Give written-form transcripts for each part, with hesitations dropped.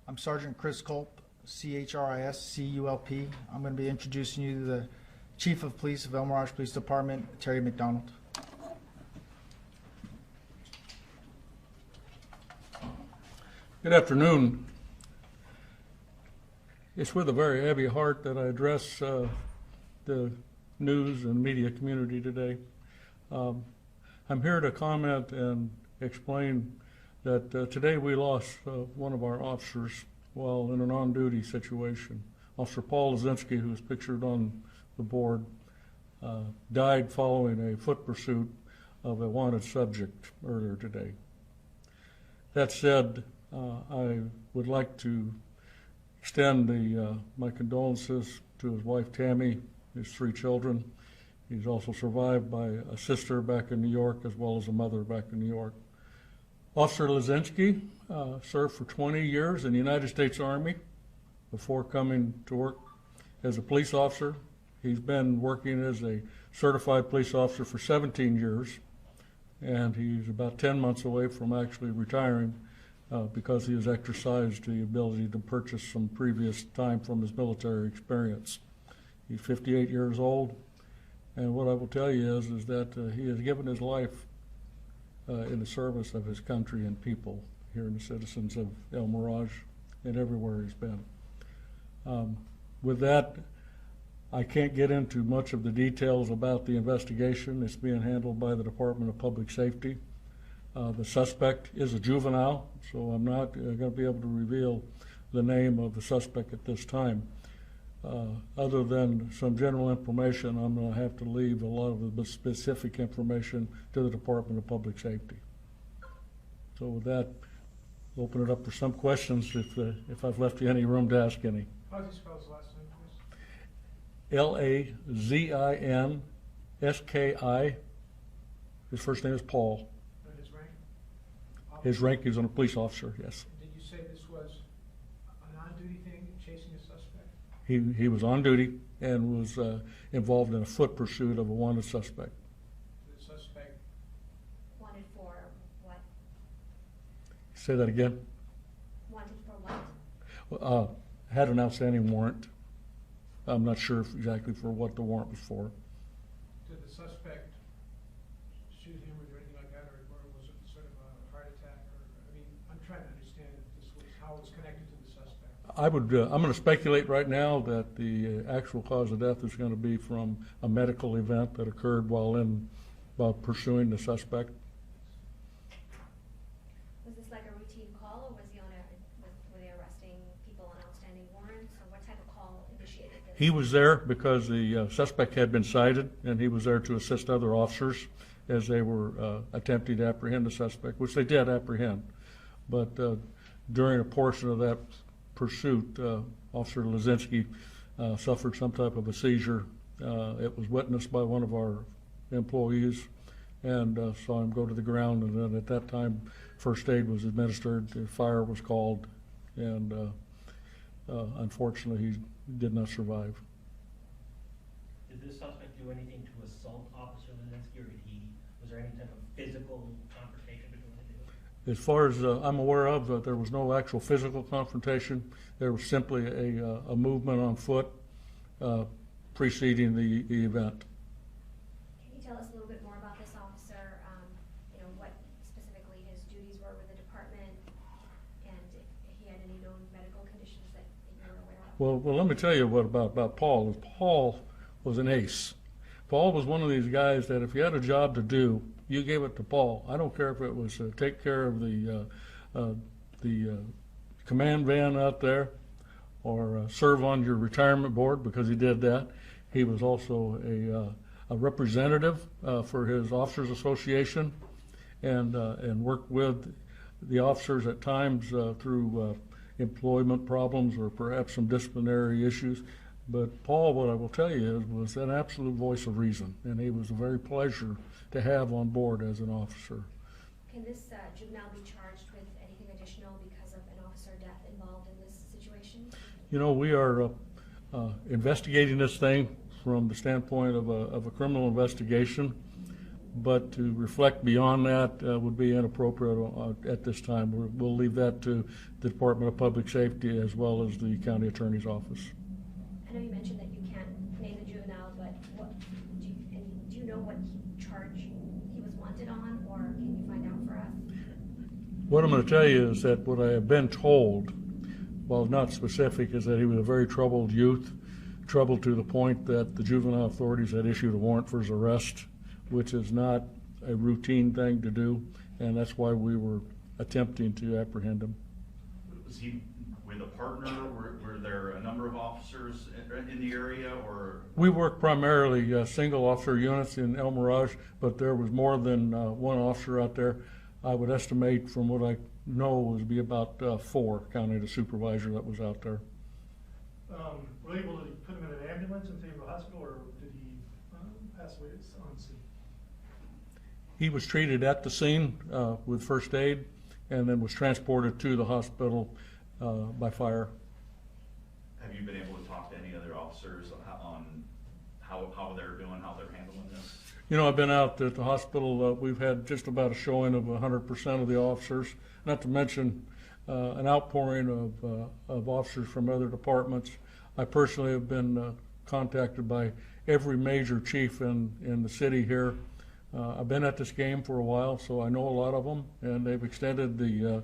I'm Sergeant Chris Culp, C-H-R-I-S-C-U-L-P. I'm going to be introducing you to the Chief of Police of El Mirage Police Department, Terry McDonald. Good afternoon. It's with a very heavy heart that I address the news and media community today. I'm here to comment and explain that today we lost one of our officers while in an on-duty situation. Officer Paul Lazinski, who is pictured on the board, died following a foot pursuit of a wanted subject earlier today. That said, I would like to extend my condolences to his wife Tammy, his 3 children. He's also survived by a sister back in New York as well as a mother back in New York. Officer Lazinski served for 20 years in the United States Army before coming to work as a police officer. He's been working as a certified police officer for 17 years, and he's about 10 months away from actually retiring because he has exercised the ability to purchase some previous time from his military experience. He's 58 years old, and what I will tell you is that he has given his life in the service of his country and people here in the citizens of El Mirage and everywhere he's been. With that, I can't get into much of the details about the investigation. It's being handled by the Department of Public Safety. The suspect is a juvenile, so I'm not going to be able to reveal the name of the suspect at this time. Other than some general information, I'm going to have to leave a lot of the specific information to the Department of Public Safety. So with that, I'll open it up for some questions if I've left you any room to ask any. How do you spell his last name, Lazinski. His first name is Paul. and his rank? His rank is a police officer, yes. Did you say this was an on-duty thing, chasing a suspect? He was on duty and was involved in a foot pursuit of a wanted suspect. The suspect, Wanted for what? Say that again. Wanted for what? Had an outstanding warrant. I'm not sure exactly for what the warrant was for. did the suspect shoot him or do anything like that, or was it sort of a heart attack? I'm trying to understand if this was, how it was connected to the suspect. I'm going to speculate right now that the actual cause of death is going to be from a medical event that occurred while pursuing the suspect. Was this like a routine call, or was he were they arresting people on outstanding warrants, or what type of call initiated this? He was there because the suspect had been cited, and he was there to assist other officers as they were attempting to apprehend the suspect, which they did apprehend. But during a portion of that pursuit, Officer Lazinski suffered some type of a seizure. It was witnessed by one of our employees, and saw him go to the ground, and then at that time first aid was administered, the fire was called, and unfortunately he did not survive. Did this suspect do anything to assault Officer Lazinski, or was there any type of physical confrontation between the two? As far as I'm aware of, there was no actual physical confrontation. There was simply a movement on foot preceding the event. Can you tell us a little bit more about this officer? What specifically his duties were with the department, and if he had any known medical conditions that you were aware of? Well, let me tell you what about Paul. Paul was an ace. Paul was one of these guys that if you had a job to do, you gave it to Paul. I don't care if it was take care of the command van out there, or serve on your retirement board, because he did that. He was also a representative for his officers association, and worked with the officers at times through employment problems or perhaps some disciplinary issues. But Paul, what I will tell you was an absolute voice of reason, and he was a very pleasure to have on board as an officer. Can this juvenile be charged with anything additional because of an officer death involved in this situation? You know, we are investigating this thing from the standpoint of a criminal investigation. but to reflect beyond that would be inappropriate at this time. We'll leave that to the Department of Public Safety as well as the County Attorney's Office. I know you mentioned that you can't name the juvenile, but do you know what charge he was wanted on, or can you find out for us? What I'm going to tell you is that what I have been told, while not specific, is that he was a very troubled youth, troubled to the point that the juvenile authorities had issued a warrant for his arrest, which is not a routine thing to do, and that's why we were attempting to apprehend him. Was he with a partner? Were there a number of officers in the area, or? We work primarily single officer units in El Mirage, but there was more than one officer out there. I would estimate, from what I know, would be about 4, counting the supervisor that was out there. Were they able to put him in an ambulance and take him to the hospital, or did he pass away on scene? He was treated at the scene with first aid, and then was transported to the hospital by fire. Have you been able to talk to any other officers on how they're doing, how they're handling this? You know, I've been out at the hospital. We've had just about a showing of 100% of the officers, not to mention an outpouring of officers from other departments. I personally have been contacted by every major chief in the city here. I've been at this game for a while, so I know a lot of them, and they've extended the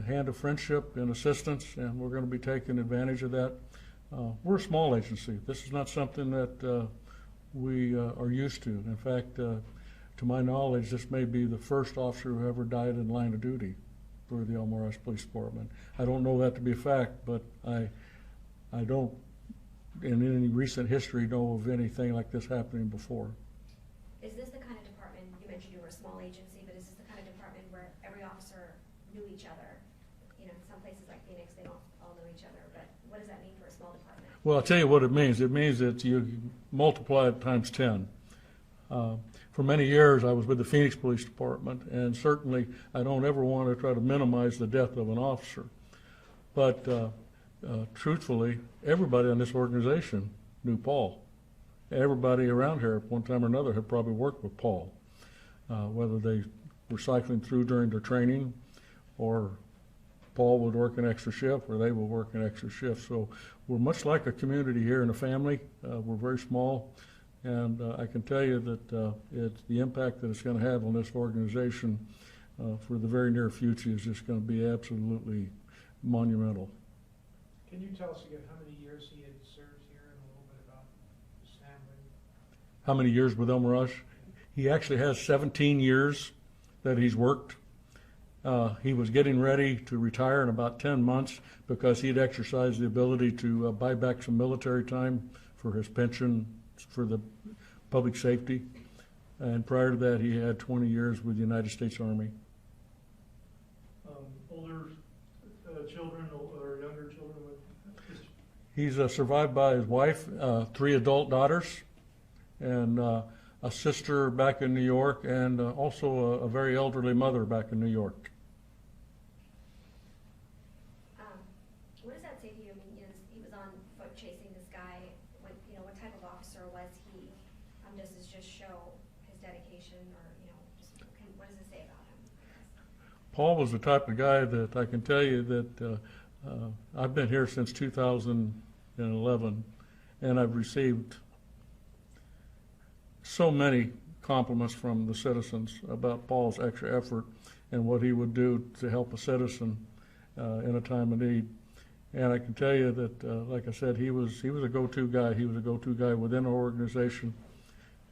hand of friendship and assistance, and we're going to be taking advantage of that. We're a small agency. This is not something that we are used to. In fact, to my knowledge, this may be the first officer who ever died in line of duty for the El Mirage Police Department. I don't know that to be a fact, but I don't, in any recent history, know of anything like this happening before. Is this the kind of department, you mentioned you were a small agency, but is this the kind of department where every officer knew each other? You know, some places like Phoenix, they don't all know each other, but what does that mean for a small department? Well, I'll tell you what it means. It means that you multiply it times 10. For many years, I was with the Phoenix Police Department, and certainly I don't ever want to try to minimize the death of an officer. But truthfully, everybody in this organization knew Paul. Everybody around here at one time or another had probably worked with Paul, whether they were cycling through during their training, or Paul would work an extra shift, or they would work an extra shift. So we're much like a community here and a family. We're very small, and I can tell you that it's the impact that it's going to have on this organization for the very near future is just going to be absolutely monumental. Can you tell us again how many years he had served here and a little bit about his family? How many years with El Mirage? He actually has 17 years that he's worked. He was getting ready to retire in about 10 months because he'd exercised the ability to buy back some military time for his pension for the public safety. And prior to that, he had 20 years with the United States Army. Older children or younger children with history? He's survived by his wife, 3 adult daughters, and a sister back in New York, and also a very elderly mother back in New York. What does that say to you? I mean, he was on foot chasing this guy. What type of officer was he? Does this just show his dedication, or what does it say about him? Paul was the type of guy that I can tell you that I've been here since 2011, and I've received so many compliments from the citizens about Paul's extra effort and what he would do to help a citizen in a time of need. And I can tell you that, like I said, he was a go-to guy. He was a go-to guy within our organization,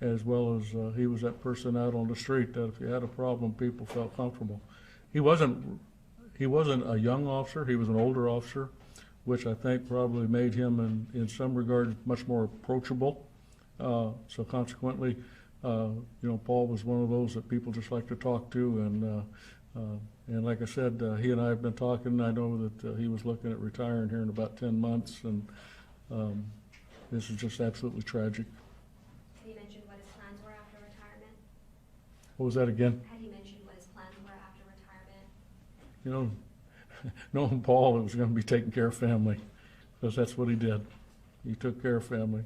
as well as he was that person out on the street that if you had a problem, people felt comfortable. He wasn't a young officer. He was an older officer, which I think probably made him, in some regard, much more approachable. So consequently, Paul was one of those that people just like to talk to, and like I said, he and I have been talking. I know that he was looking at retiring here in about 10 months, and this is just absolutely tragic. Had he mentioned what his plans were after retirement? What was that again? Had he mentioned what his plans were after retirement? Knowing Paul, it was going to be taking care of family, because that's what he did. He took care of family.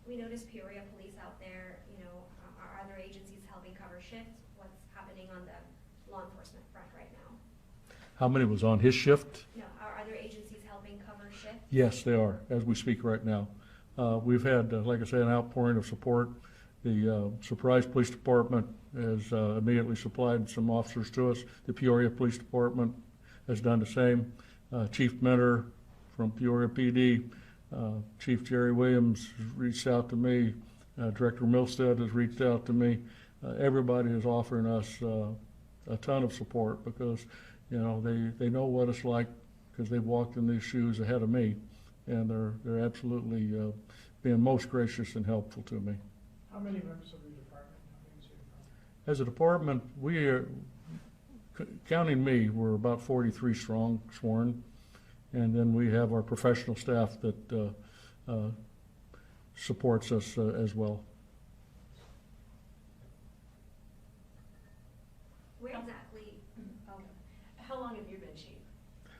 We noticed Peoria police out there, How many was on his shift? No, are other agencies helping cover shifts? Yes, they are, as we speak right now. We've had, like I said, an outpouring of support. The Surprise Police Department has immediately supplied some officers to us. The Peoria Police Department has done the same. Chief Mentor from Peoria PD, Chief Jerry Williams has reached out to me. Director Milstead has reached out to me. Everybody is offering us a ton of support because, you know, they know what it's like because they've walked in these shoes ahead of me, and they're absolutely being most gracious and helpful to me. How many members of your department? How many is your department? As a department, we are, counting me, we're about 43 strong sworn, and then we have our professional staff that supports us as well. Where exactly, oh, How long have you been chief?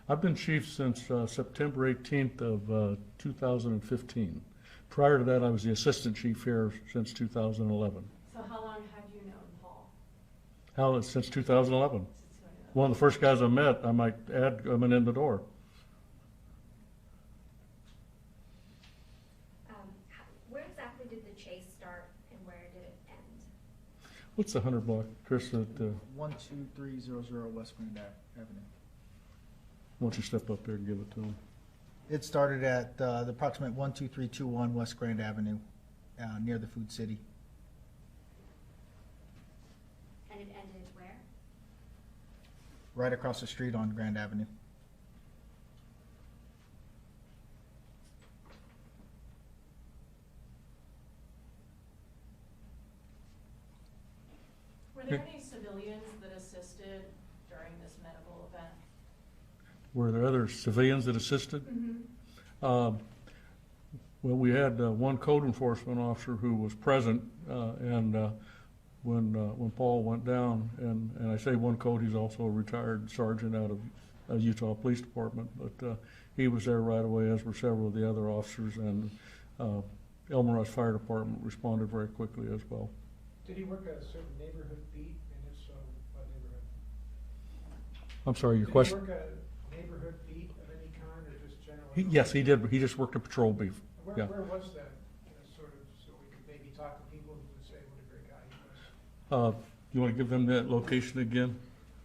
I've been chief since September 18th of 2015. Prior to that, I was the assistant chief here since 2011. So how long have you known Paul? Since 2011. Since One of the first guys I met, I might add, coming in the door. where exactly did the chase start and where did it end? What's the 100 block, Chris? 12300 West Grand Avenue. Why don't you step up there and give it to him? It started at the approximate 12321 West Grand Avenue, near the Food City. And it ended where? Right across the street on Grand Avenue. Were there any civilians that assisted during this medical event? Were there other civilians that assisted? Well, we had one code enforcement officer who was present, and when Paul went down, and I say one code, he's also a retired sergeant out of Utah Police Department, but he was there right away, as were several of the other officers, and El Mirage Fire Department responded very quickly as well. Did he work a certain neighborhood beat, and if so, what neighborhood? I'm sorry, your question? Did he work a neighborhood beat of any kind, or just general? Yes, he did. He just worked a patrol beef. Where, Yeah. where was that, sort of, so we could maybe talk to people who would say what a great guy he was? You want to give them that location again?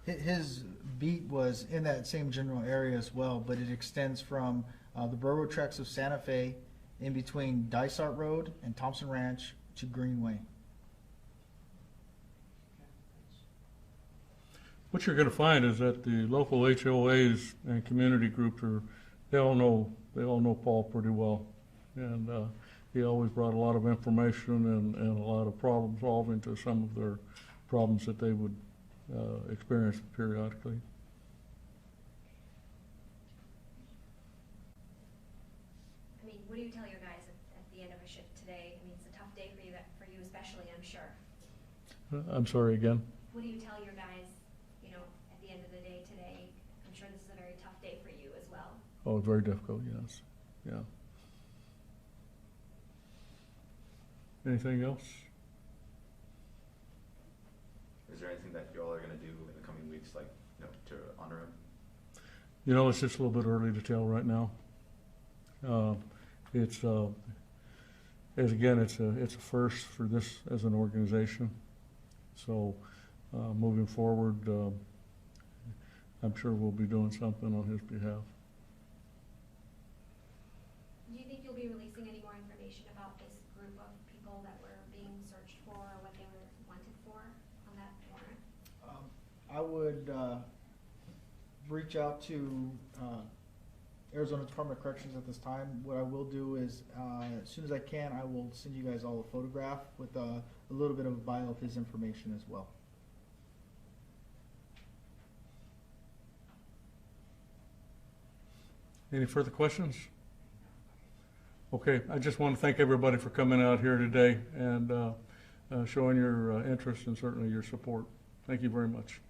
His beat was in that same general area as well, but it extends from the railroad tracks of Santa Fe in between Dysart Road and Thompson Ranch to Greenway. Okay, thanks. What you're going to find is that the local HOAs and community groups they all know Paul pretty well, and he always brought a lot of information and a lot of problem solving to some of their problems that they would experience periodically. I mean, what do you tell your guys at the end of a shift today? I mean, it's a tough day for you especially, I'm sure. I'm sorry again. What do you tell your guys, at the end of the day today? I'm sure this is a very tough day for you as well. Oh, very difficult. Yes. Yeah. Anything else? Is there anything that y'all are gonna do in the coming weeks, like, to honor him? It's just a little bit early to tell right now. It's a first for this as an organization. So moving forward, I'm sure we'll be doing something on his behalf. Do you think you'll be releasing any more information about this group of people that were being searched for or what they were wanted for on that warrant? I would reach out to Arizona Department of Corrections at this time. What I will do is, as soon as I can, I will send you guys all a photograph with a little bit of a bio of his information as well. Any further questions? Okay, I just want to thank everybody for coming out here today and showing your interest and certainly your support. Thank you very much.